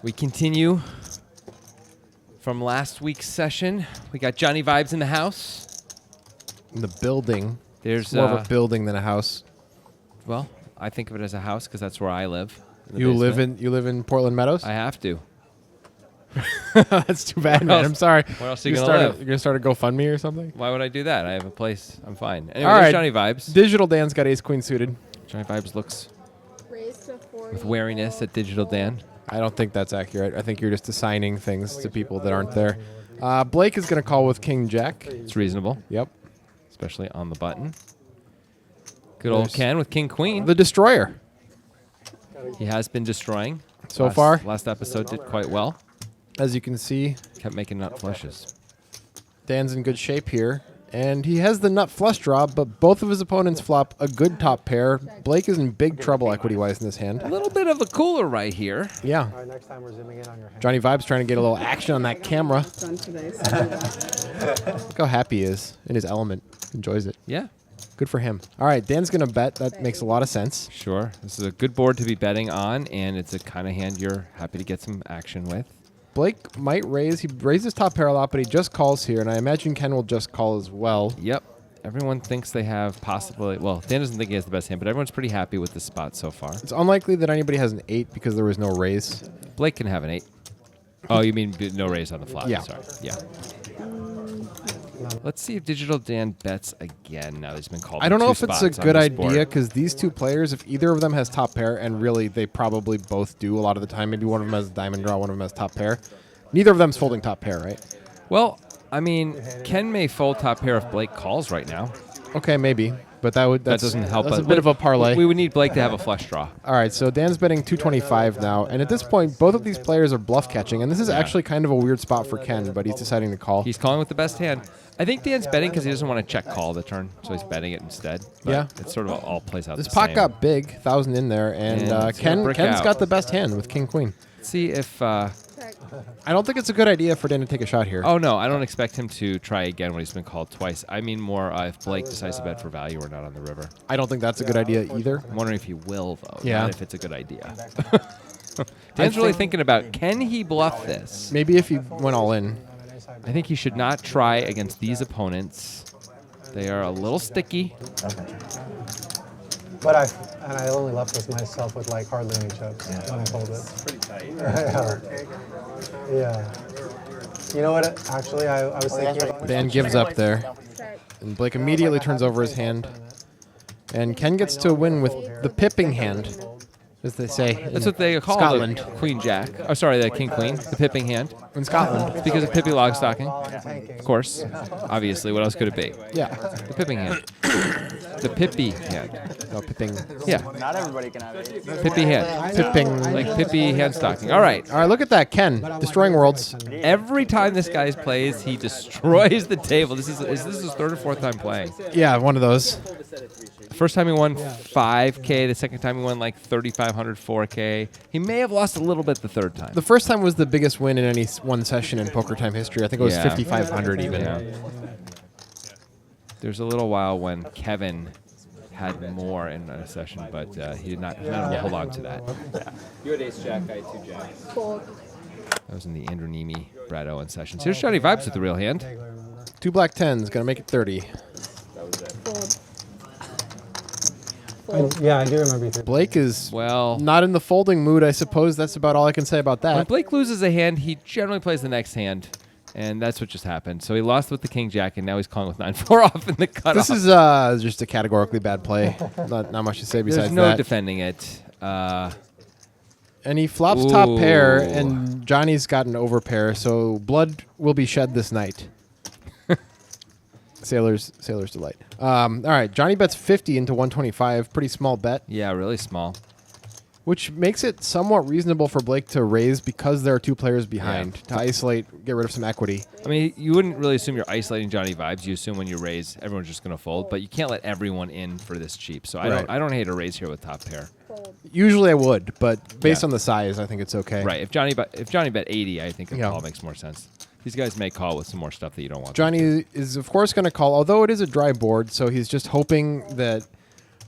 We continue from last week's session. We got Johnnie Vibes in the house. In the building. There's more of a building than a house. Well, I think of it as a house because that's where I live. You live in Portland Meadows? I have to. That's too bad, man. I'm sorry. Where else are you going to live? You're going to start a GoFundMe or something? Why would I do that? I have a place. I'm fine. Anyway, all right. Johnnie Vibes. Digital Dan's got ace-queen suited. Johnnie Vibes looks with wariness at Digital Dan. I don't think that's accurate. I think you're just assigning things to people that aren't there. Blake is going to call with King Jack. It's reasonable. Yep. Especially on the button. Good old Ken with King Queen. The Destroyer. He has been destroying. So far. Last episode did quite well. As you can see. Kept making nut flushes. Dan's in good shape here. And he has the nut flush draw, but both of his opponents flop a good top pair. Blake is in big trouble equity-wise in this hand. A little bit of a cooler right here. Yeah. All right, next time we're zooming in on your hand. Johnnie Vibes trying to get a little action on that camera. Look how happy he is in his element. Enjoys it. Yeah. Good for him. All right, Dan's going to bet. That makes a lot of sense. Sure. This is a good board to be betting on, and it's a kind of hand you're happy to get some action with. Blake might raise. He raises top pair a lot, but he just calls here, and I imagine Ken will just call as well. Yep. Everyone thinks they have possibly... Well, Dan doesn't think he has the best hand, but everyone's pretty happy with this spot so far. It's unlikely that anybody has an 8 because there was no raise. Blake can have an 8. Oh, you mean no raise on the flop. Yeah. Sorry. Yeah. Let's see if Digital Dan bets again now that he's been called. I don't know if it's a good idea because these two players, if either of them has top pair, and really they probably both do a lot of the time, maybe one of them has diamond draw, one of them has top pair. Neither of them's folding top pair, right? Well, I mean, Ken may fold top pair if Blake calls right now. Okay, maybe. But that doesn't help. That's a bit of a parlay. We would need Blake to have a flush draw. All right, so Dan's betting 225 now, and at this point, both of these players are bluff catching, and this is actually kind of a weird spot for Ken, but he's deciding to call. He's calling with the best hand. I think Dan's betting because he doesn't want to check call the turn, so he's betting it instead. But yeah, it sort of all plays out. This the pot same. got big, 1,000 in there, and Ken's got the best hand with King Queen. Let's see if. I don't think it's a good idea for Dan to take a shot here. Oh, no. I don't expect him to try again when he's been called twice. I mean more if Blake decides to bet for value or not on the river. I don't think that's a good idea either. I'm wondering if he will, though. Yeah. Not if it's a good idea. Dan's really thinking about, can he bluff this? Maybe if he went all in. I think he should not try against these opponents. They are a little sticky. But I only left this myself with like hardly any chips when I folded. It's pretty tight. Yeah. You know what? Actually, I was thinking about Dan gives up there, and Blake immediately turns over his hand, and Ken gets to win with the pipping hand, as they say. That's what they call Scotland. the Queen Jack. Oh, sorry, the King Queen, the pipping hand. In Scotland. It's because of Pippi Longstocking, of course. Obviously, what else could it be? Yeah. The pipping hand. The Pippi hand. No, pipping. Yeah. Not everybody can have it. Pippi hand. Pipping. Like Pippi hand stocking. All right. All right, look at that. Ken, destroying worlds. Every time this guy plays, he destroys the table. Is this his third or fourth time playing? Yeah, one of those. The first time he won 5K. The second time he won like 3,500, 4K. He may have lost a little bit the third time. The first time was the biggest win in any one session in Poker Time history. I think it was Yeah. 5,500 even. Yeah. There's a little while when Kevin had more in a session, but he did not hold on to that. You had ace jack, I had 2 jacks. That was in the Andrew Nemi, Brad Owen sessions. Here's Johnnie Vibes with the real hand. 2 black 10s, gonna make it 30. That was it. Yeah, I do remember you. Blake is Well, not in the folding mood, I suppose. That's about all I can say about when that. Blake loses a hand, he generally plays the next hand, and that's what just happened. So he lost with the King Jack, and now he's calling with 9-4 off in the cutoff. This is just a categorically bad play. Not much to say besides There's no that. defending it. And he flops top pair, Ooh. and Johnny's got an overpair, so blood will be shed this night. Sailor's delight. All right, Johnny bets 50 into 125. Pretty small bet, Yeah, really small. which makes it somewhat reasonable for Blake to raise because there are 2 players behind to isolate, get rid of some equity. I mean, you wouldn't really assume you're isolating Johnnie Vibes. You assume when you raise, everyone's just going to fold, but you can't let everyone in for this cheap. So Right. I don't hate a raise here with top pair. Usually I would, but based Yeah. on the size, I think it's okay. Right. If Johnny bet 80, I think a call makes more sense. These guys may call with some more stuff that you don't want. Johnny is, of course, going to call, although it is a dry board, so he's just hoping that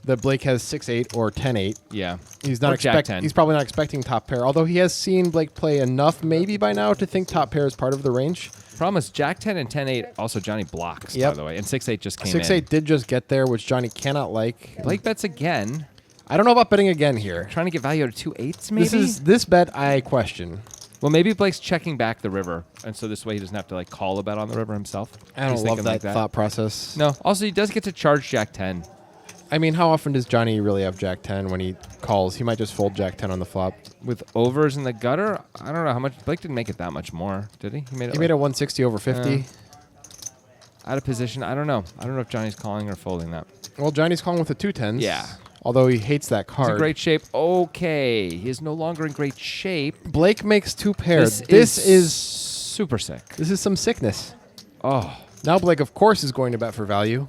that Blake has 6-8 or 10-8. Yeah. He's not Or Jack 10. He's probably not expecting top pair, although he has seen Blake play enough maybe by now to think top pair is part of the range. Problem is Jack 10 and 10-8 also Johnny blocks, by the way. And 6-8 just came in. 6-8 did just get there, which Johnny cannot like. Blake bets again. I don't know about betting again here. Trying to get value out of 2 8s, maybe? This bet I question. Well, maybe Blake's checking back the river, and so this way he doesn't have to like call a bet on the river himself. I don't love that thought process. No. Also, he does get to charge Jack 10. I mean, how often does Johnny really have Jack 10 when he calls? He might just fold Jack 10 on the flop. With overs in the gutter, I don't know how much. Blake didn't make it that much more, did he? He made it 160 over 50. Out of position. I don't know. I don't know if Johnny's calling or folding that. Well, Johnny's calling with the 2 10s. Yeah. Although he hates that card. He's in great shape. Okay. He is no longer in great shape. Blake makes 2 pairs. This is super sick. This is some sickness. Oh. Now Blake, of course, is going to bet for value.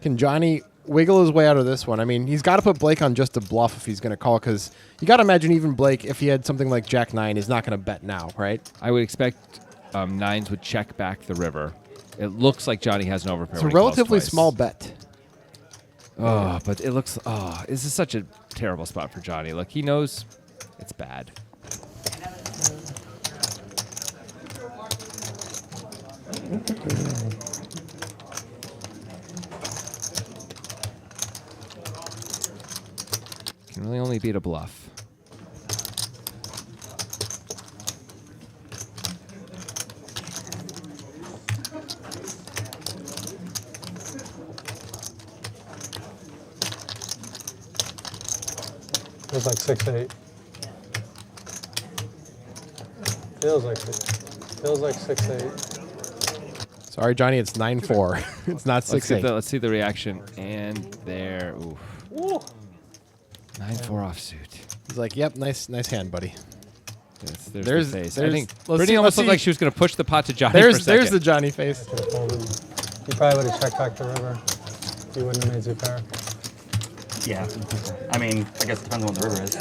Can Johnny wiggle his way out of this one? I mean, he's got to put Blake on just a bluff if he's going to call, because you got to imagine even Blake, if he had something like Jack 9, is not going to bet now, right? I would expect 9s would check back the river. It looks like Johnny has an overpair. It's a relatively small bet. Oh, but it looks... Oh, this is such a terrible spot for Johnny. Look, he knows it's bad. Can really only beat a bluff. Feels like 6-8. Feels like 6-8. Sorry, Johnny, it's 9-4. It's not 6-8. Let's see the reaction. And there. Oof. 9-4 offsuit. He's like, yep, nice hand, buddy. There's the face. I think Brittany almost looked like she was going to push the pot to Johnny for a second. There's the Johnny face. You probably would have checked back the river. You wouldn't have made 2 pair. Yeah. I mean, I guess it depends on what the river is.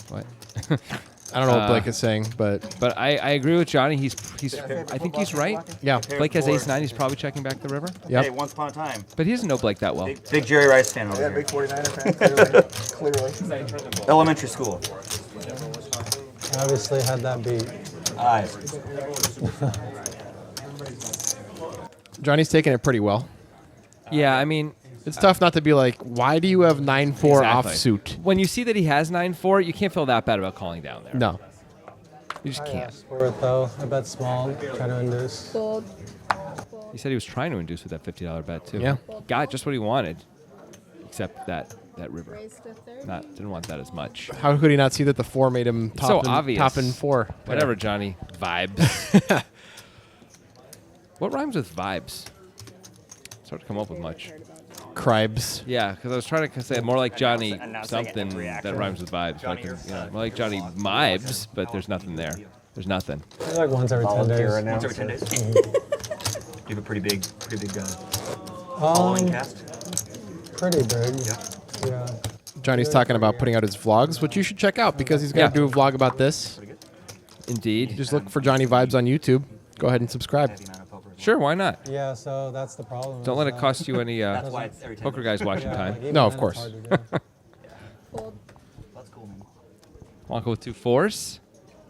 What? I don't know what Blake is saying, but I agree with Johnny. I think he's right. Yeah. Blake has ace-9. He's probably checking back the river. Yep. Hey, once upon a time. But he doesn't know Blake that well. Big Jerry Rice fan over here. Big 49er fan, clearly. Elementary school. Obviously had that beat. Eyes. Johnny's taking it pretty well. Yeah, I mean... It's tough not to be like, why do you have 9-4 offsuit? When you see that he has 9-4, you can't feel that bad about calling down there. No. You just can't. For it though, I bet small, try to induce. He said he was trying to induce with that $50 bet too. Yeah. Got just what he wanted, except that river. Didn't want that as much. How could he not see that the 4 made him top in 4? Whatever, Johnny. Vibes. What rhymes with vibes? It's hard to come up with much. Cribes. Yeah, because I was trying to say more like Johnny something that rhymes with vibes. Like, more like Johnny Vibes, but there's nothing there. There's nothing. It's like once every 10 days. Right now. Once every 10 days. You have a pretty big following cast. Pretty big. Yeah. Johnny's talking about putting out his vlogs, which you should check out because he's going to do a vlog about this. Indeed. Just look for Johnnie Vibes on YouTube. Go ahead and subscribe. Sure, why not? Yeah, so that's the problem. Don't let it cost you any poker guys watching time. Like, No, of course. That's cool, man. Wonka with 2 4s.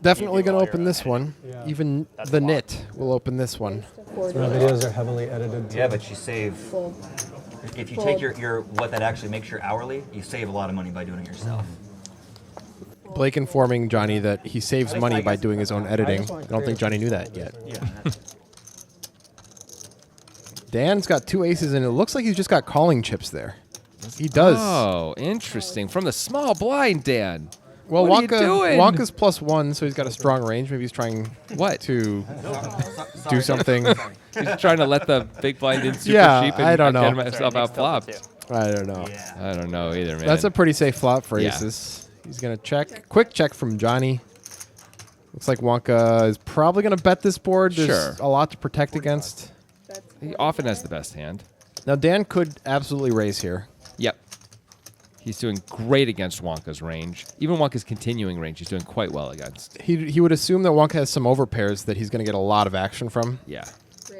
Definitely going to open this one. Yeah. Even the knit will open this one. My videos are heavily edited. Yeah, but you save. If you take your what that actually makes your hourly, you save a lot of money by doing it yourself. Blake informing Johnny that he saves money by doing his own editing. I don't think Johnny knew that yet. Yeah. Dan's got 2 aces, and it looks like he's just got calling chips there. He does. Oh, interesting. From the small blind, Dan. Well, what are you doing? Wonka's +1, so he's got a strong range. Maybe he's trying to do something. He's trying to let the big blind in super cheap and I don't know. get himself out flopped. I don't know. I don't know either, man. That's a pretty safe flop for Yeah. aces. He's going to check. Quick check from Johnny. Looks like Wonka is probably going to bet this board. There's a lot to protect against. He often has the best hand. Now, Dan could absolutely raise here. Yep. He's doing great against Wonka's range. Even Wonka's continuing range, he's doing quite well against. He would assume that Wonka has some overpairs that he's going to get a lot of action from. Yeah.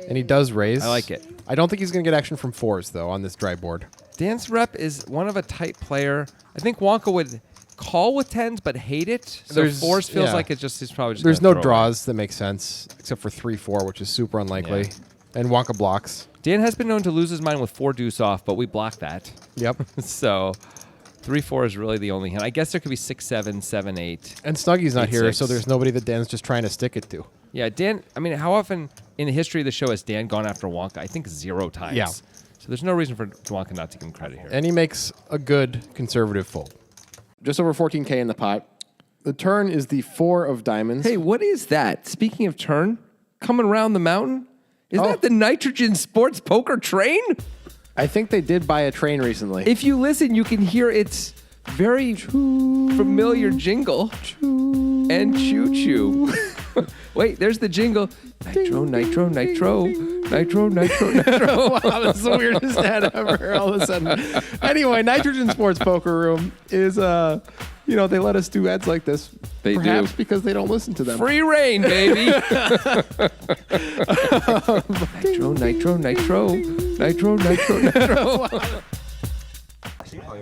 And he does raise. I like it. I don't think he's going to get action from 4s, though, on this dry board. Dan's rep is one of a tight player. I think Wonka would call with 10s, but hate it. So 4s feels like he's probably just There's no throw draws that make sense, except for 3-4, which is super unlikely. Yeah. And Wonka blocks. Dan has been known to lose his mind with 4 deuce off, but we block that. Yep. So 3-4 is really the only hand. I guess there could be 6-7, 7-8. And Snuggy's not here, 8-6. so there's nobody that Dan's just trying to stick it to. Yeah, Dan, I mean, how often in the history of the show has Dan gone after Wonka? I think 0 times. Yeah. So there's no reason for Wonka not to give him credit here. And he makes a good conservative fold. Just over 14K in the pot. The turn is the 4 of diamonds. Hey, what is that? Speaking of turn, coming around the mountain? Is Oh. that the Nitrogen Sports Poker train? I think they did buy a train recently. If you listen, you can hear its very familiar jingle. And choo-choo. Wait, there's the jingle. Nitro, nitro, nitro. Nitro, nitro, nitro. Wow, that's the weirdest ad ever all of a sudden. Anyway, Nitrogen Sports Poker Room is, they let us do ads like this. They perhaps do. because they don't listen to them. Free reign, baby. Nitro, nitro, nitro. Nitro, nitro, nitro.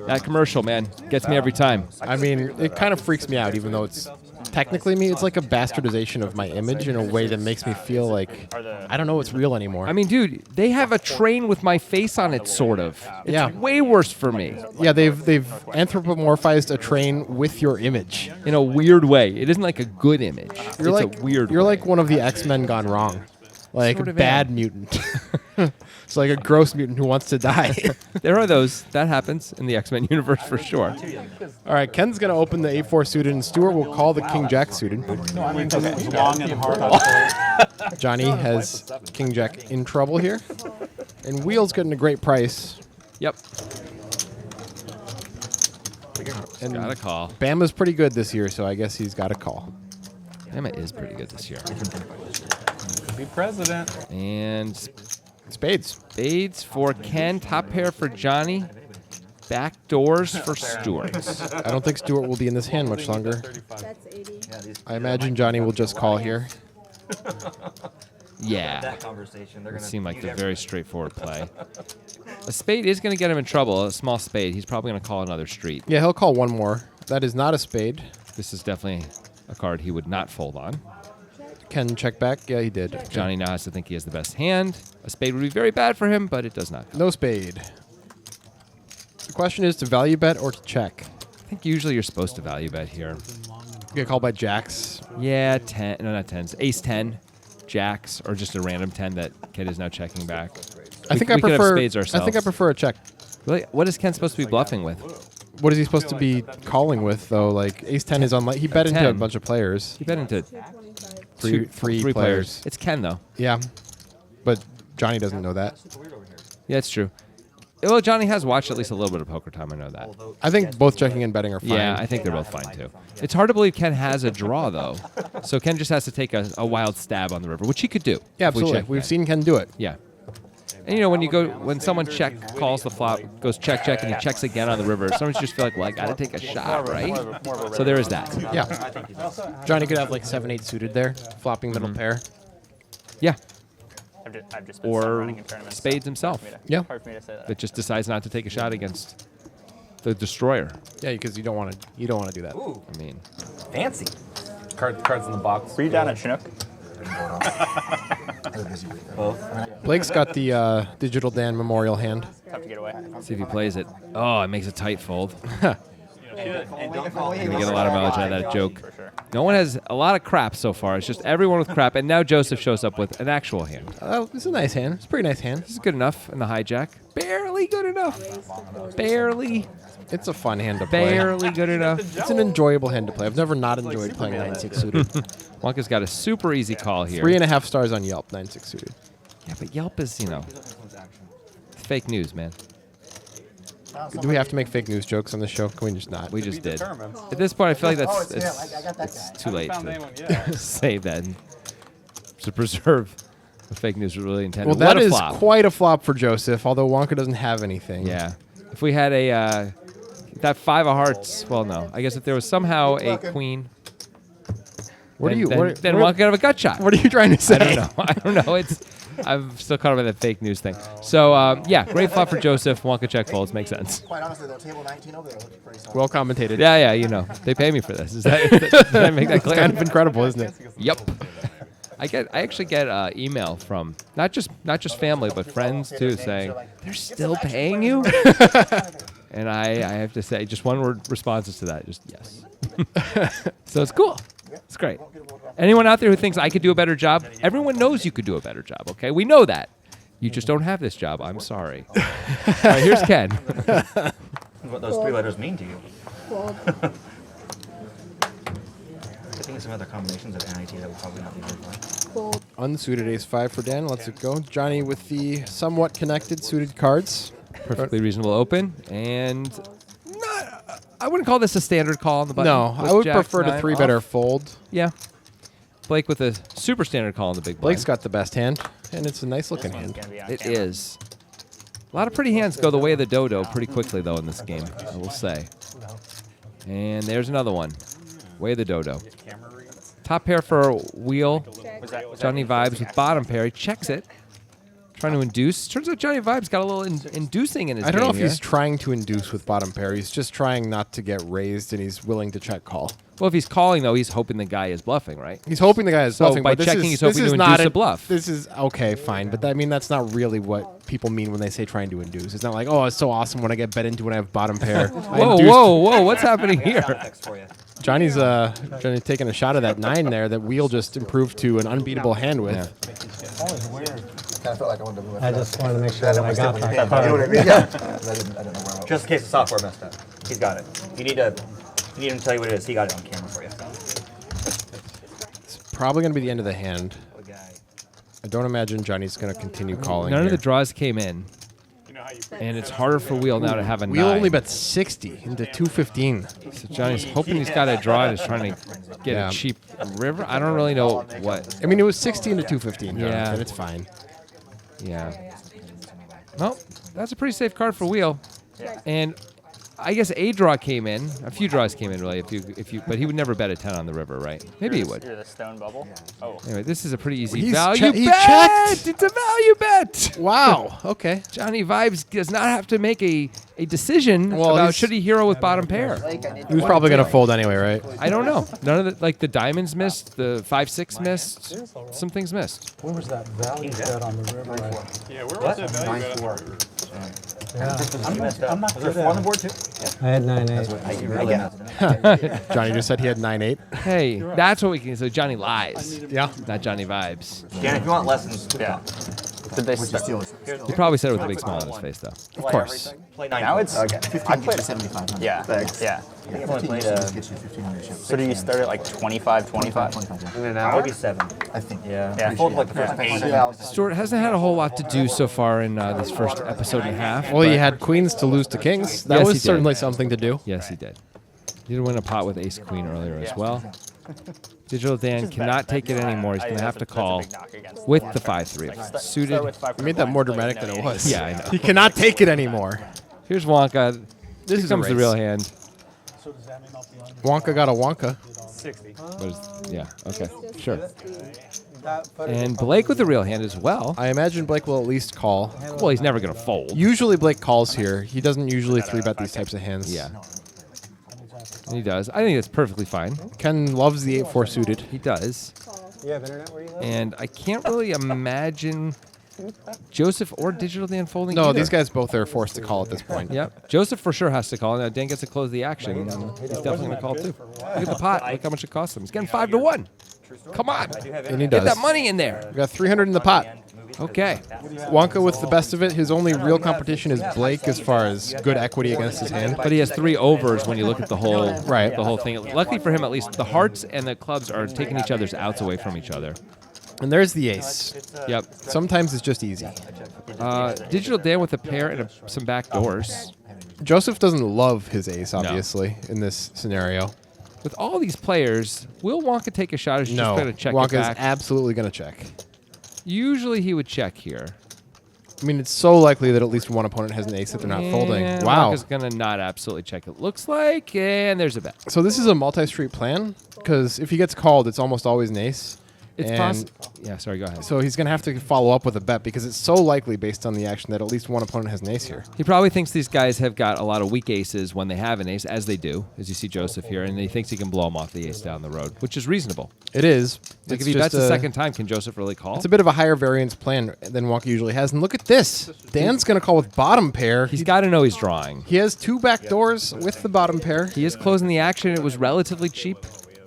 That commercial, man, gets me every time. I mean, it kind of freaks me out, even though it's technically me. It's like a bastardization of my image in a way that makes me feel like I don't know what's real anymore. I mean, dude, they have a train with my face on it, sort of. It's Yeah. way worse for me yeah, they've anthropomorphized a train with your image. in a weird way. It isn't like a good image. You're it's like a weird. You're way. like one of the X-Men gone wrong, like Sort a of bad am. mutant. It's like a gross mutant who wants to die. There are those. That happens in the X-Men universe for sure. All right, Ken's gonna open the 8-4 suited, and Stuart will call the King Jack suited. Long and hard. Johnny has King Jack in trouble here, and Wheel's getting a great price. Yep. And Got a call. Bama's pretty good this year, so I guess he's got a call. Emma is pretty good this year. Be president. And Spades. spades for Ken. Top pair for Johnny. Back doors for Stuart. I don't think Stuart will be in this hand much longer. That's 80. I imagine Johnny will just call here. Yeah. That conversation, they're It gonna seemed like use the everything. very straightforward play. A spade is going to get him in trouble. A small spade. He's probably going to call another street. Yeah, he'll call one more. That is not a spade. This is definitely a card he would not fold on. Ken check back. Yeah, he did. Johnny now has to think he has the best hand. A spade would be very bad for him, but it does not. No spade. The question is to value bet or to check. I think usually you're supposed to value bet here. You get called by jacks. Yeah, 10. No, not 10s. Ace 10, jacks, or just a random 10 that Ken is now checking back. I think we I could have prefer. spades I think I ourselves. prefer a check. Really? What is Ken supposed to be bluffing with? What is he supposed to be calling with though? Like Ace 10 is unlike. He bet into a 10. bunch of players. He bet into 225. Three players. It's Ken, though. Yeah, but Johnny doesn't know that. Yeah, it's true. Well, Johnny has watched at least a little bit of Poker Time. I know that. I think both checking and betting are fine. Yeah, I think they're both fine, too. It's hard to believe Ken has a draw, though. So Ken just has to take a wild stab on the river, which he could do. Yeah, if we absolutely. check We've that. seen Ken do it. Yeah. And when someone calls the flop, goes check, and he checks again on the river, someone just feel like, well, I got to take a shot, right? So there is that. Yeah. Johnny could have like 7-8 suited there, flopping middle pair. Yeah. I've just been Or running in tournaments. spades himself Yeah. Hard for me to say that. that just decides not to take a shot against the destroyer. Yeah, because you don't want to do that. Ooh, I mean, fancy. Cards in the box. Were you down at Chinook? Blake's got the Digital Dan Memorial hand. Tough to get away. see if he plays it. Oh, it makes a tight fold. And don't call Gonna get a lot of mileage out of that joke. For sure. No one has a lot of crap so far. It's just everyone with crap, and now Joseph shows up with an actual hand. Oh, it's a nice hand. It's a pretty nice hand. This is good enough in the hijack. Barely good enough. Barely, It's a fun hand to play. barely good enough. It's an enjoyable hand to play. I've never not enjoyed playing 9-6 suited. Wonka's got a super easy call here. 3.5 stars on Yelp, 9-6 suited. Yeah, but Yelp is, fake news, man. Do we have to make fake news jokes on the show? Can we just not? We just did. At this point, I feel like it's too late to save that and to preserve the fake news was really intended. Well, What that a is flop. quite a flop for Joseph, although Wonka doesn't have anything. Yeah. If we had that 5 of hearts, well, no. I guess if there was somehow a queen, What then, are you? then, what, then what, Wonka could have a gut shot. what are you trying to say? I don't know. I don't know. I'm still caught up in that fake news thing. So, yeah, great flop for Joseph. Wonka check folds. Makes sense. Quite honestly, though, table 19 over there looks pretty solid. Well commentated. Yeah, you know. They pay me for this. Did I make that It's clear? kind of incredible, isn't it? Yep. I actually get email from not just family but friends too saying they're still paying you, and I have to say just one word responses to that, just yes. So it's cool. It's great. Anyone out there who thinks I could do a better job, everyone knows you could do a better job. Okay, we know that. You just don't have this job. I'm sorry. All right, here's Ken. What those 3 letters mean to you? Fold. I think some other combinations of NIT that would probably not be very fun. Fold. Unsuited ace-5 for Dan. Lets it go. Johnny with the somewhat connected suited cards. Perfectly reasonable open, and I wouldn't call this a standard call on the button. No, with I would Jack prefer to 9 3-better off. fold. Yeah. Blake with a super standard call on the big blind. Blake's got the best hand, and it's a nice-looking One's hand. gonna be on It camera. is. A lot of pretty hands go the way of the dodo pretty quickly, though, in this game, I will say. And there's another one. Way of the dodo. Camera read. Top pair for wheel. Was that Johnny Vibes with bottom pair. He checks it. Trying to induce. Turns out Johnny Vibes got a little inducing in his I don't know game if he's here. trying to induce with bottom pair. He's just trying not to get raised, and he's willing to check call. Well, if he's calling, though, he's hoping the guy is bluffing, right? He's hoping the guy is So bluffing. by but this checking, is, he's this hoping is to not induce a bluff. This is okay, fine, but I mean that's not really what people mean when they say trying to induce. It's not like, oh, it's so awesome when I get bet into when I have bottom pair. Whoa, what's happening here? Text for you. Johnny's taking a shot of that 9 there that Wheel just improved to an unbeatable hand with. That was weird. Kind of felt like I wanted to move it. I just wanted to make sure that I got that You know what I card. mean? Yeah. I didn't know where I was. Just in case the software messed up. He's got it. You need him to tell you what it is. He got it on camera for you. It's probably going to be the end of the hand. Good guy. I don't imagine Johnny's going to continue calling. None of here. the draws came in, You know how you and it's harder for Wheel now to have a Wheel 9. only bet 60 into 215. So Johnny's hoping he's got a draw and is trying to get Yeah. a cheap river. I don't really know what. I mean, it was 60 into 215. Yeah. Jonathan. It's fine. Yeah. Well, that's a pretty safe card for Wheel. And I guess a draw came in. A few draws came in, really. But he would never bet a 10 on the river, right? Maybe he would. You're the stone bubble. Oh. Anyway, this is a pretty easy He's value he bet. checked. It's a value bet. Wow. Okay. Johnny Vibes does not have to make a decision Well, about he's- should he hero with bottom pair. He was probably going to fold anyway, right? I don't know. None of the diamonds missed, the 5-6 missed, some things missed. Where was that value bet on the river? Yeah, where was that value bet? 9-4. You messed up. Was there 4 on the board too? I had 9-8. You really messed up. Johnny just said he had 9-8. Hey, that's what we can. So Johnny lies, Yeah. not Johnny Vibes. Dan, if you want lessons, Yeah. Did they Which is still He probably said it with a big smile on his face, though. Of course. play 9. Now it's Okay. 15 gets you 7,500. yeah. Thanks. Yeah. I think I've only 15 played gets you 1,500 ship. So do you start at like 25, 25? 25, In an maybe 7. I think. Yeah. Yeah. I folded like the first 8. Yeah. Stuart hasn't had a whole lot to do so far in this first episode and a half. Well, he but- had queens to lose to kings. That Yes, he was did. certainly something to do. Yes, he did. He did win a pot with Ace Queen earlier as well. Digital Dan cannot take it anymore. He's going to have to call with the 5-3 suited. You made that more dramatic than it was. Yeah, I know. He cannot take it anymore. Here's Wonka. This Here is a comes the race. real hand. Wonka got a Wonka. 60. But yeah, okay, sure. That photo- And Blake with the real hand as well. I imagine Blake will at least call. Well, he's never going to fold. Usually Blake calls here. He doesn't usually 3-bet these types of hands. Yeah. He does. I think that's perfectly fine. Ken loves the 8-4 suited. He does. You have internet where you live? And I can't really imagine Joseph or Digital Dan folding No, either. these guys both are forced to call at this point. Yep. Joseph for sure has to call. Now Dan gets to close the action. And he's definitely going to call too. Look at the pot. Look how much it costs him. He's getting 5-1. Come on. And he Get does. that money in there. We got 300 in the pot. Okay. Wonka with the best of it. His only real competition is Blake as far as good equity against his hand. But he has 3 overs when you look at the whole Right. the whole thing. Luckily for him, at least, the hearts and the clubs are taking each other's outs away from each other. And there's the ace. Yep. Sometimes it's just easy. Digital Dan with a pair and some back doors. Joseph doesn't love his ace, obviously, in this scenario. With all these players, will Wonka take a shot? Or is he No, just going to check it Wonka's back? absolutely going to check. Usually he would check here. I mean, it's so likely that at least one opponent has an ace that they're not folding. And Wow. Wonka's going to not absolutely check, it looks like. And there's a bet. So this is a multi-street plan, because if he gets called, it's almost always an ace. It's And possible. Yeah, sorry, go ahead. so he's going to have to follow up with a bet because it's so likely based on the action that at least one opponent has an ace here. He probably thinks these guys have got a lot of weak aces when they have an ace, as they do, as you see Joseph here, and he thinks he can blow them off the ace down the road, which is reasonable. It is. Like It's if he just bets the second time, can Joseph really call? It's a bit of a higher variance plan than Wonka usually has. And look at this. Dan's going to call with bottom pair. He's got to know he's drawing. He has 2 back doors with the bottom pair. He is closing the action. It was relatively cheap,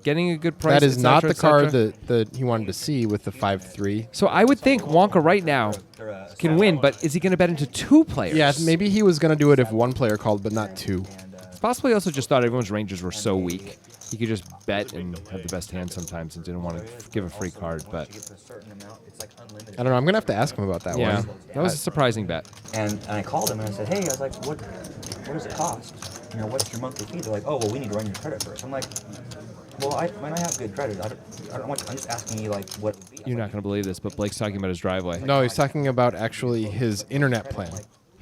getting a good price. That is et not cetera, the et cetera. card that he wanted to see with the 5-3. So I would think Wonka right now can win, but is he going to bet into 2 players? Yeah, maybe he was going to do it if 1 player called, but not 2. Possibly also just thought everyone's ranges were so weak. He could just bet and have the best hand sometimes and didn't want to give a free card. But I don't know. I'm going to have to ask him about that yeah, one. that was a surprising bet. And I called him and I said, hey, I was like, what does it cost? You know, what's your monthly fee? They're like, oh, well, we need to run your credit first. I'm like, well, I have good credit. I'm just asking you, like, what it would be. You're not going to believe this, but Blake's talking about his driveway. No, he's talking about actually his internet plan,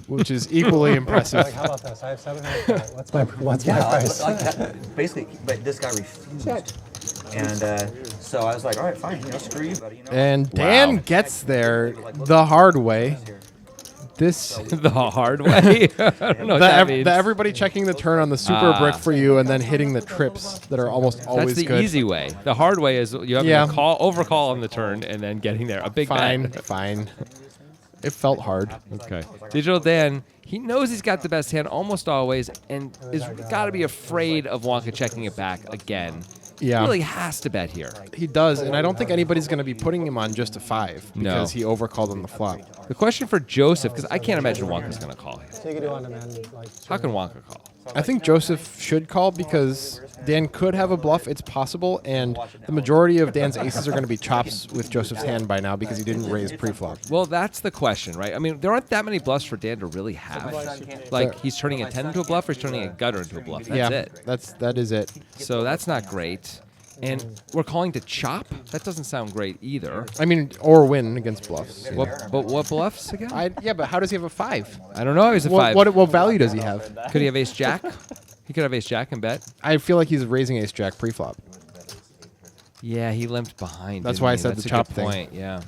which is equally impressive. Like, how about this? I have 700. What's my Yeah, price? like that, basically, but this guy refused. And so I was like, all right, fine, screw you, buddy. And Dan gets there the hard way. This The hard way. I don't know what that means. the everybody checking the turn on the super brick for you and then hitting the trips that are almost always That's the good. easy way. The hard way is you have Yeah. to overcall on the turn and then getting there. A big Fine, bet. fine. It felt hard. Okay. Digital Dan, he knows he's got the best hand almost always and is got to be afraid of Wonka checking it back again. Yeah. He really has to bet here. He does, and I don't think anybody's going to be putting him on just a 5 No. because he overcalled on the flop. The question for Joseph, because I can't imagine Wonka's going to call here. Take it on demand. Like, How can Wonka call? I think Joseph should call because Dan could have a bluff. It's possible, and the majority of Dan's aces are going to be chops with Joseph's hand by now because he didn't raise pre-flop. Well, that's the question, right? I mean, there aren't that many bluffs for Dan to really have. Like, he's turning a 10 into a bluff or he's turning a gutter into a bluff. That's yeah, it. that is it. So that's not great. And we're calling to chop? That doesn't sound great either. I mean, or win against bluffs. But what bluffs again? Yeah, but how does he have a 5? I don't know. He's a 5. What value does he have? Could he have ace jack? He could have ace jack and bet. I feel like he's raising ace jack pre-flop. Yeah, he limped behind. That's didn't why I he? said That's the a chop good thing. point. Yeah.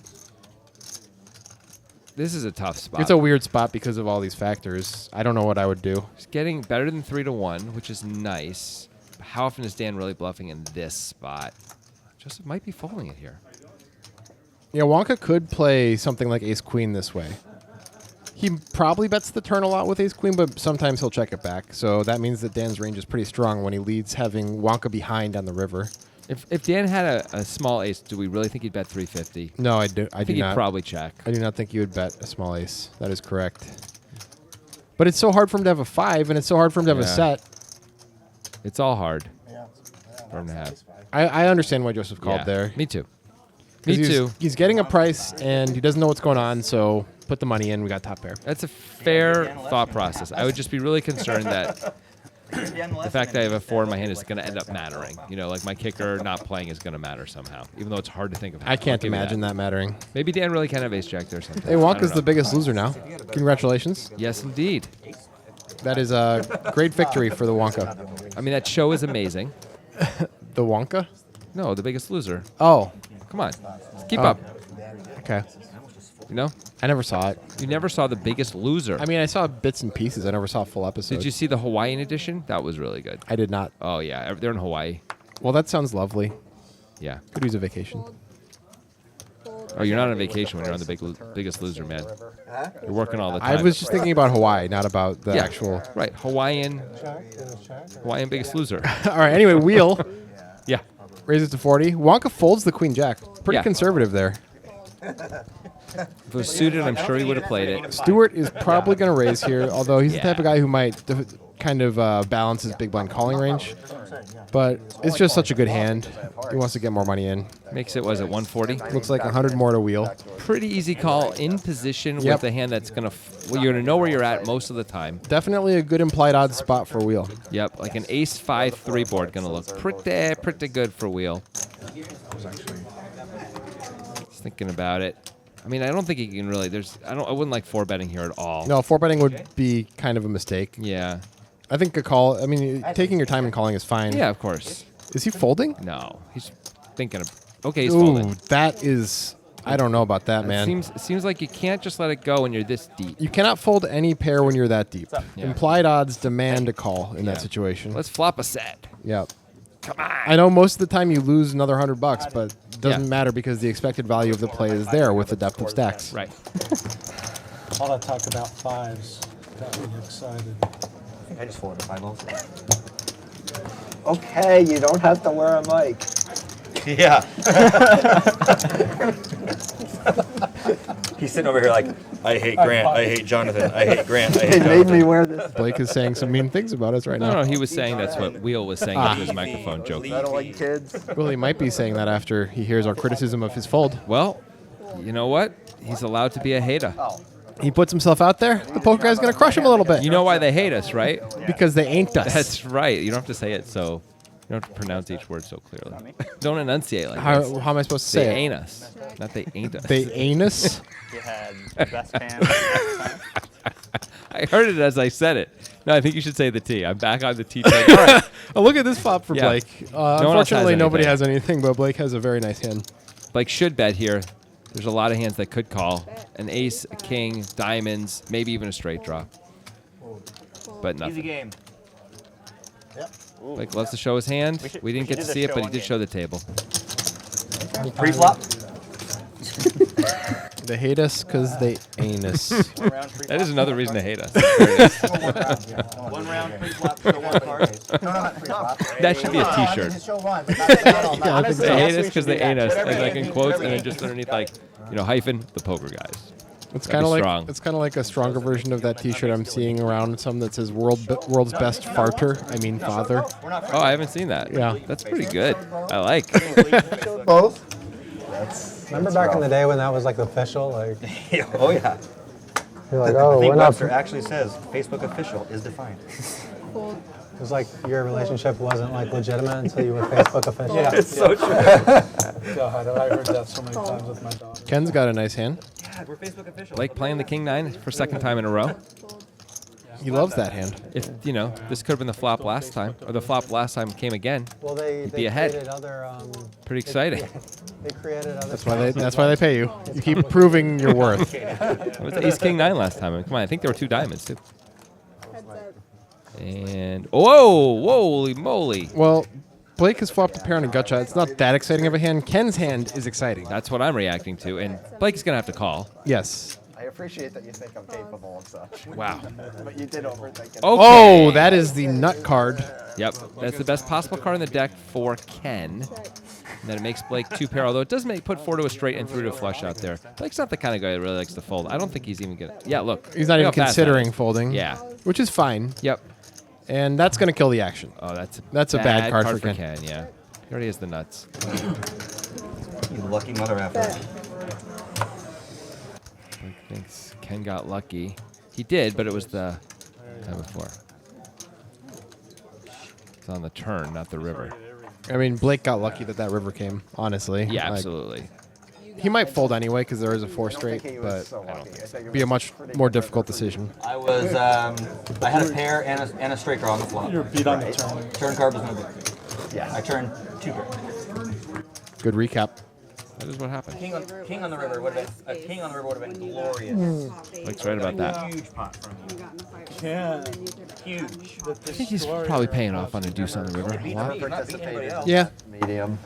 This is a tough spot. It's a weird spot because of all these factors. I don't know what I would do. He's getting better than 3 to 1, which is nice. But how often is Dan really bluffing in this spot? Joseph might be folding it here. Yeah, Wonka could play something like ace-queen this way. He probably bets the turn a lot with ace-queen, but sometimes he'll check it back. So that means that Dan's range is pretty strong when he leads having Wonka behind on the river. If Dan had a small ace, do we really think he'd bet 350? No, I do I think he'd not. probably check. I do not think he would bet a small ace. That is correct. But it's so hard for him to have a 5, and it's so hard for him to have a Yeah. set. It's all hard for him to have. I understand why Joseph called Yeah, there. Me too. 'Cause Me too. He's getting a price, and he doesn't know what's going on, so put the money in. We got top pair. That's a fair thought process. I would just be really concerned that the fact that I have a 4 in my hand is going to end up mattering. You know, like my kicker not playing is going to matter somehow, even though it's hard to think of. I can't imagine that mattering. Maybe Dan really can have ace jack there sometimes. Hey, Wonka's the biggest loser now. Congratulations. Yes, indeed. That is a great victory for the Wonka. I mean, that show is amazing. The Wonka? No, the biggest loser. Oh, Come on. Keep Oh. up. okay. You know? I never saw it. You never saw the biggest loser. I mean, I saw bits and pieces. I never saw a full episode. Did you see the Hawaiian edition? That was really good. I did not. Oh, yeah. They're in Hawaii. Well, that sounds lovely. Yeah. Could use a vacation. Oh, you're not on vacation when you're on the biggest loser, man. You're working all the I time. was just thinking about Hawaii, not about the yeah, actual. right. Hawaiian biggest loser. All right. Anyway, wheel Yeah. raises to 40. Wonka folds the queen jack. Pretty Yeah. conservative there. If it was suited, I'm sure he would have played it. Stewart is probably going to raise here, although he's the Yeah. type of guy who might kind of balance his big blind calling range. But it's just such a good hand. He wants to get more money in. Makes it, was it 140? Looks like 100 more to wheel. Pretty easy call in position Yep. with a hand that's going to, well, you're going to know where you're at most of the time. Definitely a good implied odds spot for wheel. Yep, like an ace 5-3 board going to look pretty good for wheel. Just thinking about it. I mean, I don't think he can really, I wouldn't like 4-betting here at all. No, 4-betting would be kind of a mistake. Yeah. I think a call, I mean, taking your time and calling is fine. Yeah, of course. Is he folding? No, he's thinking of Okay, he's Ooh, folding. that is. I don't know about that, man. It seems like you can't just let it go when you're this deep. You cannot fold any pair when you're that deep. Yeah. Implied odds demand a call in that situation. Let's flop a set. Yep. Come on. I know most of the time you lose another $100, but it doesn't matter because the expected value of the play is there with the depth of stacks. Right. All that talk about fives got me excited. I think I just folded 5 balls. Okay, you don't have to wear a mic. Yeah. He's sitting over here like, I hate Grant, I hate Jonathan, I hate Grant, I hate They made Jonathan. me wear this. Blake is saying some mean things about us right No, now. he was saying that's what Wheel was saying into his microphone joking. Meddling kids. Well, he might be saying that after he hears our criticism of his fold. Well, you know what? He's allowed to be a hater. He puts himself out there. The poker guy's going to crush him a little bit. You know why they hate us, right? Because they ain't us. That's right. You don't have to say it so. You don't have to pronounce each word so clearly. Don't enunciate like how, this. how am I supposed to They say ain't it? us. Not they ain't us. They anus? You had best hand. I heard it as I said it. No, I think you should say the T. I'm back on the T train. All right. Oh, look at this flop for Yeah. Blake. one else has Unfortunately, nobody anything. has anything, but Blake has a very nice hand. Blake should bet here. There's a lot of hands that could call. An ace, a king, diamonds, maybe even a straight draw. But Easy nothing. game. Blake loves to show his hand. We didn't we get to should see do it, the but he show did on show the table. Pre-flop? They hate us because they anus. That is another reason to hate us. One round pre-flop for one card. No, not pre-flop. That should be a I did T-shirt. just show one, but not all Yeah, I think They so. hate us because they ain't us. Whatever And you like think, in quotes, whatever and you then just think. underneath, like, hyphen, the poker guys. It's That'd kind be of like strong. it's kind of like a stronger version of that T-shirt I'm seeing around. Some that says "World's Best Farter." I mean, father. Oh, I haven't seen that. Yeah. That's pretty good. I like. Both? Remember back in the day when that was like official? Like, Oh yeah. you're like, I oh, think we're not. Webster actually says Facebook official is defined. Fold. It was like your relationship wasn't like legitimate until you were Facebook official. Yeah. It's so true. God, I heard that so many times with my daughter. Ken's got a nice hand. God, we're Facebook official. Blake playing the king nine for second time in a row. Fold. He loves that hand. If this could have been the flop last time, or the flop last time came again. Well, they be ahead. created other. Pretty exciting. They created other. That's why they pay you. You keep proving your worth. It was ace king nine last time. I mean, come on, I think there were 2 diamonds too. Heads up. And whoa, holy moly! Well, Blake has flopped a pair on a gut shot. It's not that exciting of a hand. Ken's hand is exciting. That's what I'm reacting to, and Blake's gonna have to call. Yes. I appreciate that you think I'm capable of such. Wow. But you did overthink it. Okay. Oh, that is the nut card. Yep, that's the best possible card in the deck for Ken. And then it makes Blake 2 pair, although it does put 4 to a straight and 3 to a flush out there. Blake's not the kind of guy that really likes to fold. I don't think he's even gonna. Yeah, look. He's not Look even how fast that considering is. folding. Yeah. Which is fine. Yep. And that's going to kill the action. Oh, that's That's a bad card for Ken. Yeah. He already has the nuts. You lucky mother effer. Blake thinks Ken got lucky. He did, but it was the time before. It's on the turn, not the river. I mean, Blake got lucky that river came, honestly. Yeah, Like, absolutely. he might fold anyway because there is a 4 straight, He but was so lucky. I think it be a was much pretty more good. difficult decision. I was, I had a pair and a straight draw on the flop. You're beat on the turn. Turn card was no good. Yes. I turned 2 pairs. Good recap. That is what happened. King on the river would have been, a king on the river would have been glorious. Blake's right about that. Huge pot from You you. got in the fight. Yeah. And then you did it. Huge. I think he's probably paying off on a deuce on the river a lot. You're not beating anybody else. Yeah. Medium.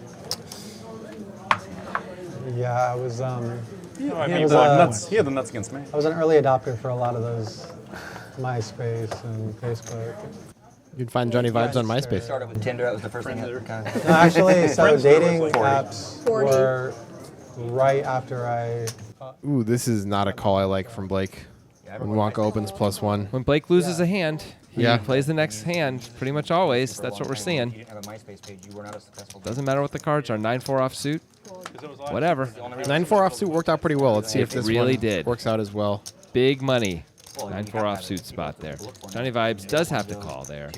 Yeah, I was. I He mean, was, he had the nuts against me. I was an early adopter for a lot of those MySpace and Facebook. You can find Johnnie Vibes on MySpace. Started with Tinder. That was the first thing that kind of. No, actually, so Friends were dating like apps 40. were right after I. Ooh, this is not a call I like from Blake. When Wonka opens +1. When Blake loses a hand, he Yeah. plays the next hand pretty much always. That's what we're You seeing. didn't have a MySpace page. You were not a successful. Doesn't matter what the cards are. 9-4 offsuit. Whatever. 9-4 offsuit worked out pretty well. Let's see It if this really one did. works out as well. Big money. 9-4 offsuit spot there. Johnnie Vibes does have to call there.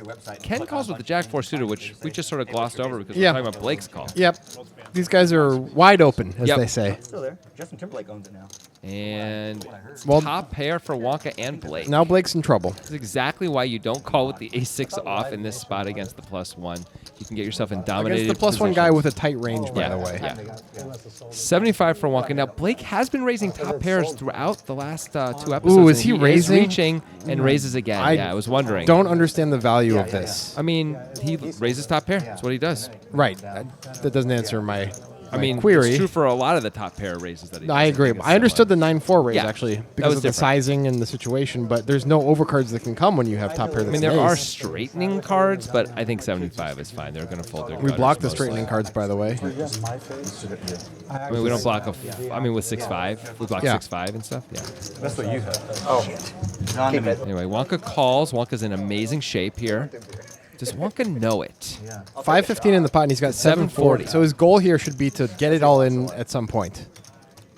Ken calls with the Jack-4 suited, which we just sort of glossed over because Yeah. we're talking about Blake's call. Yep. These guys are wide open, as Yep. they say. Still there. Justin Timberlake owns it now. And Well- top pair for Wonka and Blake. Now Blake's in trouble. This is exactly why you don't call with the ace-6 off in this spot against the +1. You can get yourself in dominated Against the +1 guy with a tight range, by Yeah, the way. yeah. 75 for Wonka. Now, Blake has been raising top pairs throughout the last 2 episodes. Ooh, is and he raising? reaching and raises again. I I was wondering. Don't understand the value of this. I mean, he raises top pair. That's what he does. Right. That doesn't answer my I mean, query. it's true for a lot of the top pair raises that he No, does. I agree. think it's I understood the similar. 9-4 raise, Yeah, actually, that because was of the different. sizing and the situation, but there's no overcards that can come when you have top pair that's I mean, there an are ace. straightening cards, but I think 75 is fine. They're going to fold their We gutters block the mostly. straightening cards, by the way. Yes, my face. I mean, we don't block I mean, with 6-5. We block Yeah. 6-5 and stuff. Yeah. That's what you have. Oh, John, keep it. Anyway, Wonka calls. Wonka's in amazing shape here. Does Wonka know it? 515 in the pot, and he's got 740. 740. So his goal here should be to get it all in at some point.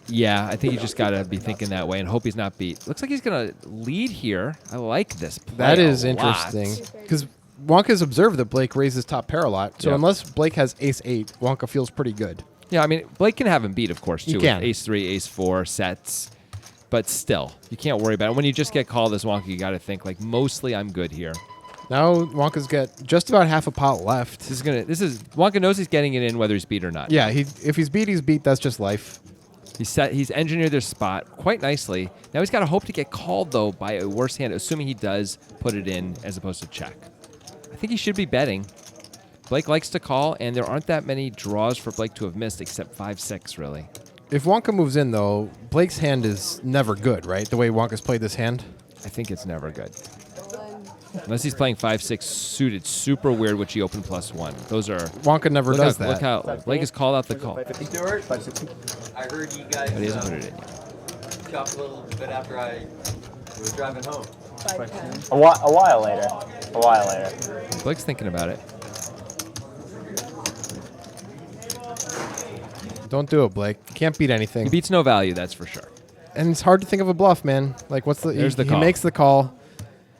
Yeah, I think you just got to be thinking that way and hope he's not beat. Looks like he's going to lead here. I like this play That is a lot. interesting, because Wonka's observed that Blake raises top pair a lot. So Yep. unless Blake has ace-8, Wonka feels pretty good. Yeah, I mean, Blake can have him beat, of course, He too. can. With ace-3, ace-4 sets. But still, you can't worry about it. When you just get called as Wonka, you got to think, like, mostly I'm good here. Now Wonka's got just about half a pot left. Wonka knows he's getting it in whether he's beat or not. Yeah, if he's beat, he's beat. That's just life. He's engineered their spot quite nicely. Now he's got to hope to get called, though, by a worse hand, assuming he does put it in as opposed to check. I think he should be betting. Blake likes to call, and there aren't that many draws for Blake to have missed, except 5-6, really. If Wonka moves in, though, Blake's hand is never good, right? The way Wonka's played this hand. I think it's never good. Unless he's playing 5-6 suited, super weird, which he opened +1. Those are... Wonka never does that. Look how Blake has called out the call. 550 Stewart. I heard you guys But he hasn't put it in yet. chopped a little bit after I was driving home. 510. A while later. A while later. Blake's thinking about it. Don't do it, Blake. Can't beat anything. He beats no value, that's for sure. And it's hard to think of a bluff, man. Like, what's the... There's the he call. makes the call.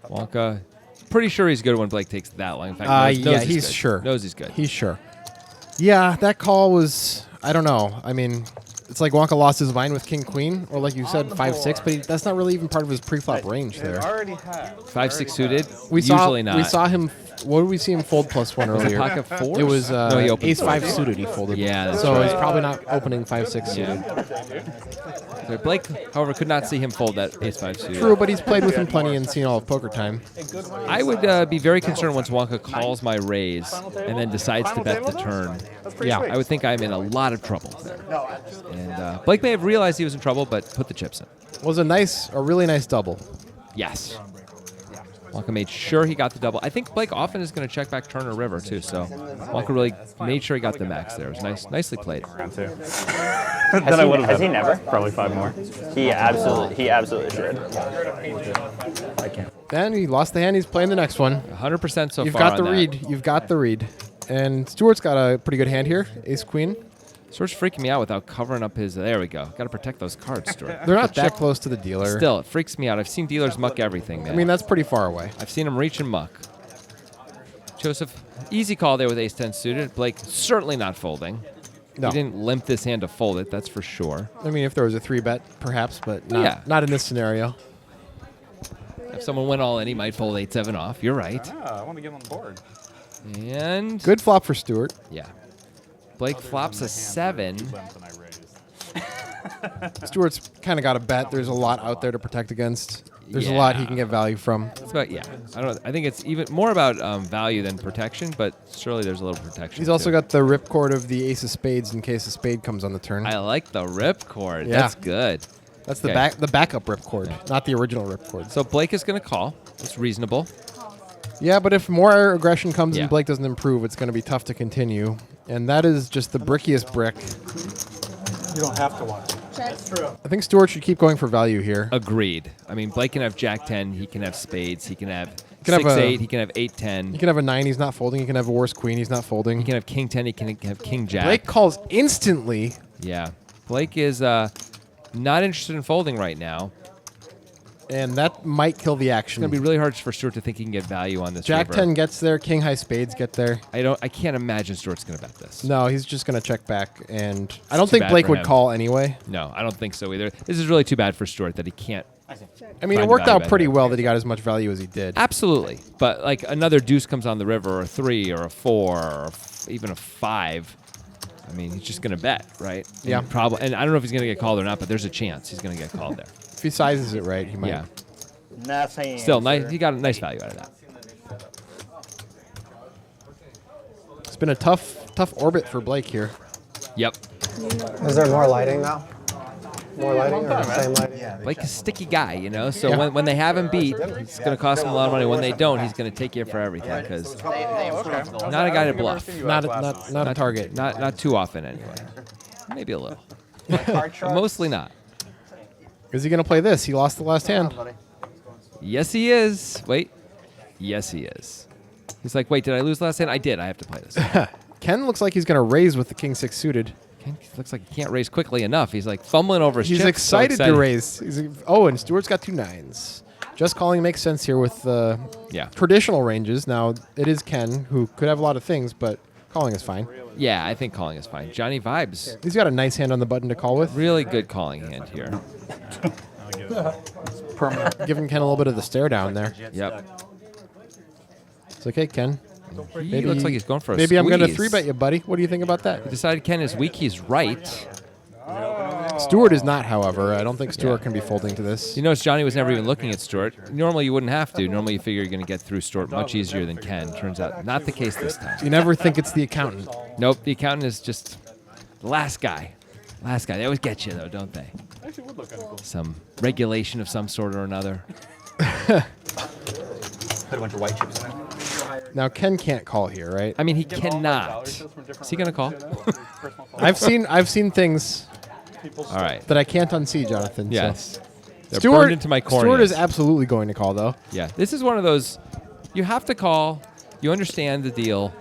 Wonka, pretty sure he's good when Blake takes that long. In fact, knows Yeah, he's he's good. sure. Knows he's good. He's sure. Yeah, that call was... I don't know. I mean, it's like Wonka lost his mind with King-Queen, or like you said, 5-6, but that's not really even part of his pre-flop range there. already have. 5-6 suited, We usually not. We saw him... What did we see him fold +1 Was it earlier? pocket fours? It was No, he opened ace-5 fours. suited he folded. Yeah, that's so right. he's probably not opening 5-6 suited. Yeah. So Blake, however, could not see him fold that ace-5 suited. True, but he's played with him plenty and seen all of Poker Time. I would be very concerned once Wonka calls my raise and then decides to bet the turn. Yeah. I would think I'm in a lot of trouble there. And Blake may have realized he was in trouble, but put the chips in. Was a really nice double. Yes. Wonka made sure he got the double. I think Blake often is going to check back turn or river, too. So Wonka really made sure he got the max there. It was nicely played. Has he never? Probably 5 more. He absolutely should. Then he lost the hand. He's playing the next one. 100% so You've far got the on that. read. You've got the read. And Stewart's got a pretty good hand here. Ace-Queen. Stuart's freaking me out without covering up his... There we go. Got to protect those cards, Stuart. They're not that close to the dealer. Still, it freaks me out. I've seen dealers muck everything, man. I mean, that's pretty far away. I've seen him reach and muck. Joseph, easy call there with ace-10 suited. Blake, certainly not folding. No. He didn't limp this hand to fold it, that's for sure. I mean, if there was a 3-bet, perhaps, but not, Yeah. not in this scenario. If someone went all in, he might fold 8-7 off. You're right. I want to get on the board. And... Good flop for Stewart. Yeah. Blake flops a 7. Stewart's kind of got a bet. There's a lot out there to protect against. There's a Yeah. lot he can get value from. It's about, yeah. I don't know. I think it's even more about value than protection, but surely there's a little protection. He's also too. got the ripcord of the ace of spades in case a spade comes on the turn. I like the ripcord. Yeah. That's good. That's the Okay. backup ripcord, not the original ripcord. So Blake is going to call. It's reasonable. Yeah, but if more aggression comes Yeah. and Blake doesn't improve, it's going to be tough to continue. And that is just the brickiest brick. You don't have to watch it. Check. I think Stewart should keep going for value here. Agreed. I mean, Blake can have Jack-10. He can have spades. He can have can have 6-8. a- He can have 8-10. He can have a 9, he's not folding. He can have a worse queen, he's not folding. He can have King-10. He can have King-Jack. Blake calls instantly. Yeah. Blake is not interested in folding right now. And that might kill the action. It's gonna be really hard for Stuart to think he can get value on this. Jack river. 10 gets there. King high spades get there. I can't imagine Stuart's gonna bet this. No, he's just going to check back. And I don't too think bad Blake for would him. call anyway. No, I don't think so either. This is really too bad for Stuart that he can't. I mean, it Find worked value out bet pretty here. well that he got as much value as he did. Absolutely, but like another deuce comes on the river, or a 3, or a 4, or even a 5. I mean, he's just gonna bet, right? Yeah. And I don't know if he's gonna get called or not, but there's a chance he's gonna get called there. If he sizes it right, he might. Yeah. Nothing. Still, nice. He got a nice value out of that. It's been a tough orbit for Blake here. Yep. Is there more lighting now? More lighting or the same lighting? Blake is a sticky guy, you know. So Yeah. when they have him beat, it's gonna cost him a lot of money. When they don't, he's gonna take you for everything because not a guy to bluff. Not a target. Not too often anyway. Maybe a little, but mostly not. Is he going to play this? He lost the last hand. Yes, he is. Wait. Yes, he is. He's like, wait, did I lose last hand? I did. I have to play this. Ken looks like he's going to raise with the king 6 suited. Ken looks like he can't raise quickly enough. He's like fumbling over his He's chips. excited to raise. And Stuart's got 2 9s. Just calling makes sense here with Yeah. traditional ranges. Now, it is Ken, who could have a lot of things, but calling is fine. Yeah, I think calling is fine. Johnnie Vibes. He's got a nice hand on the button to call with. Really good calling hand here. Giving Ken a little bit of the stare down there. Yep. It's like, hey, Ken. He looks like he's going for a Maybe I'm going to squeeze. 3-bet you, buddy. What do you think about that? He decided Ken is weak. He's right. Stuart is not, however. I don't think Stuart can be folding to this. You notice Johnny was never even looking at Stuart. Normally you wouldn't have to. Normally you figure you're going to get through Stuart much easier than Ken. Turns out not the case this time. You never think it's the accountant. Nope, the accountant is just the last guy. Last guy. They always get you, though, don't they? Some regulation of some sort or another. Put a bunch of white chips in there. Now, Ken can't call here, right? I mean, he cannot. Is he going to call? I've seen things All right. that I can't unsee, Jonathan. Yes. So. They're Stuart, burned into my corneas. Stuart is absolutely going to call, though. Yeah, this is one of those, you have to call, you understand the deal,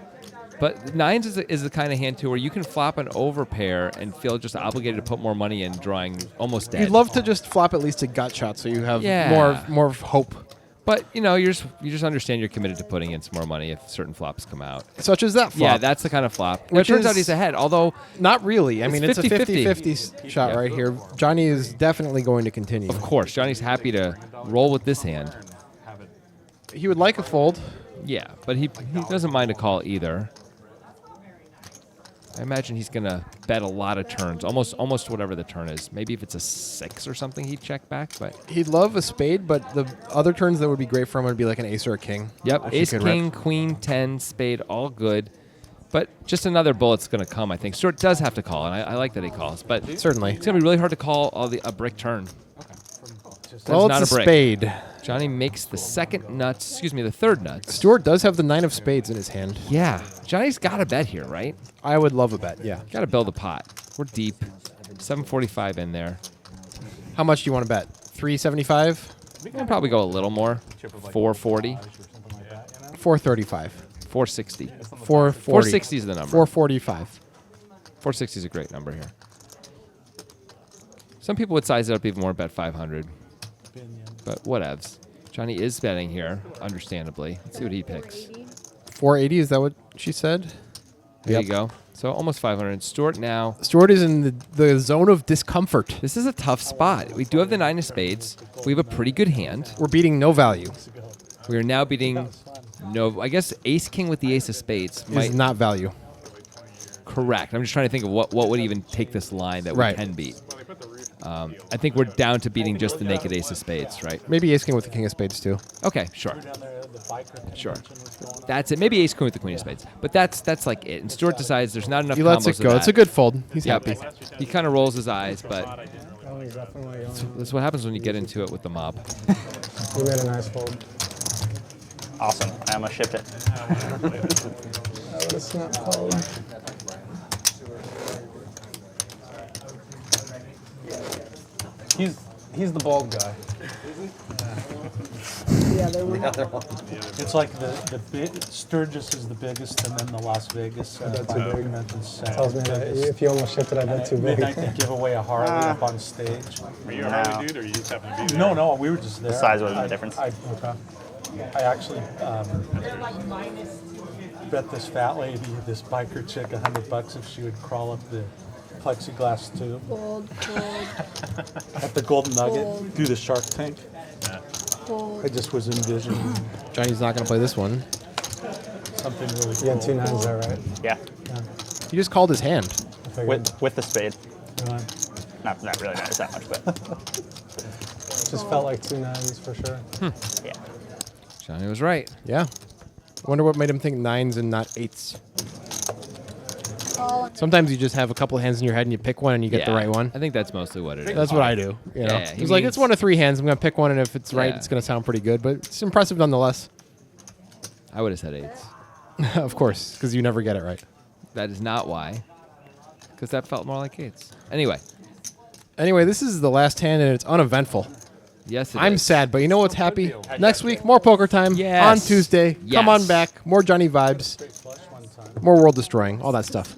but 9s is the kind of hand, too, where you can flop an overpair and feel just obligated to put more money in drawing almost dead. You'd love to just flop at least a gut shot so you have Yeah. more hope. But, you know, you just understand you're committed to putting in some more money if certain flops come out. Such as that flop. Yeah, that's the kind of flop. Which It turns is- out he's ahead, although Not really. I It's mean, it's a 50-50 shot Yeah. right here. Johnny is definitely going to continue. of course, Johnny's happy to roll with this hand. He would like a fold. Yeah, but he doesn't mind a call either. I imagine he's going to bet a lot of turns, almost whatever the turn is. Maybe if it's a 6 or something, he'd check back. But He'd love a spade, but the other turns that would be great for him would be like an ace or a king. yep, which he ace, could king, rep. queen, 10, spade, all good. But just another bullet's going to come, I think. Stuart does have to call, and I like that he calls. But Certainly. it's going to be really hard to call a brick turn. Well, not it's a a brick. spade. Johnny makes the the third nuts. Stuart does have the 9 of spades in his hand. Yeah, Johnny's got to bet here, right? I would love a bet, yeah. Got to build a pot. We're deep. 745 in there. How much do you want to bet? 375? We'll probably go a little more. 440, 435. 460. 440. 460 is the number. 445. 460 is a great number here. Some people would size it up even more, bet 500. But whatevs. Johnny is betting here, understandably. Let's see what he picks. 480, is that what she said? There Yep. you go. So almost 500. Stuart now. Stuart is in the zone of discomfort. This is a tough spot. We do have the 9 of spades. We have a pretty good hand. We're beating no value. We are now beating no. I guess ace king with the ace of spades Is might not value. correct. I'm just trying to think of what would even take this line that Right. we can beat. I think we're down to beating just the naked ace of spades, right? Maybe ace king with the king of spades too. Okay, sure. Sure. That's it. Maybe ace queen with the queen of spades. But that's like it. And Stuart decides there's not enough He combos lets it of go. that. It's a good fold. He's Yep. happy. He kind of rolls his eyes, but Oh, he's definitely that's what happens when you get into it with the mob. He made a nice fold. Awesome. I almost shipped it. I would have snapped called. He's the bald guy. Yeah, they were. It's like the big, Sturgis is the biggest, and then the Las Vegas bet too Biker big. Convention's second Tells me that biggest. if you almost shipped it, I And bet at too big. midnight they give away a Harley up on stage. Were you a Harley dude, or you just happened to be there? No, we were just there. The size wasn't the difference. I actually bet this fat lady, this biker chick, $100 if she would crawl up the plexiglass tube Fold, at the Golden Nugget, Fold. do the Shark Tank. fold. I just was envisioning Johnny's not going to play this one. something really You cool. had 2 9s there, right? Yeah, He just called his hand. I figured. with the spade. Really. Not really matters that much, but Just felt like 2 9s for sure. yeah. Johnny was right. Yeah. Wonder what made him think 9s and not 8s. Sometimes you just have a couple of hands in your head and you pick one and you get the right one. I think that's mostly what it is. That's what I do. You know, Yeah, he he's like, means- it's one of 3 hands. I'm gonna pick one, and if it's right, Yeah. it's gonna sound pretty good. But it's impressive nonetheless. I would have said 8s. Of course, because you never get it right. That is not why. Because that felt more like 8s. Anyway, Anyway, this is the last hand, and it's uneventful. yes, it I'm is. sad, but you know what's happy? Next week, more poker time Yes. on Tuesday. Come on Yes. back. More Johnny Vibes. Straight flush one time. More world destroying. All that stuff.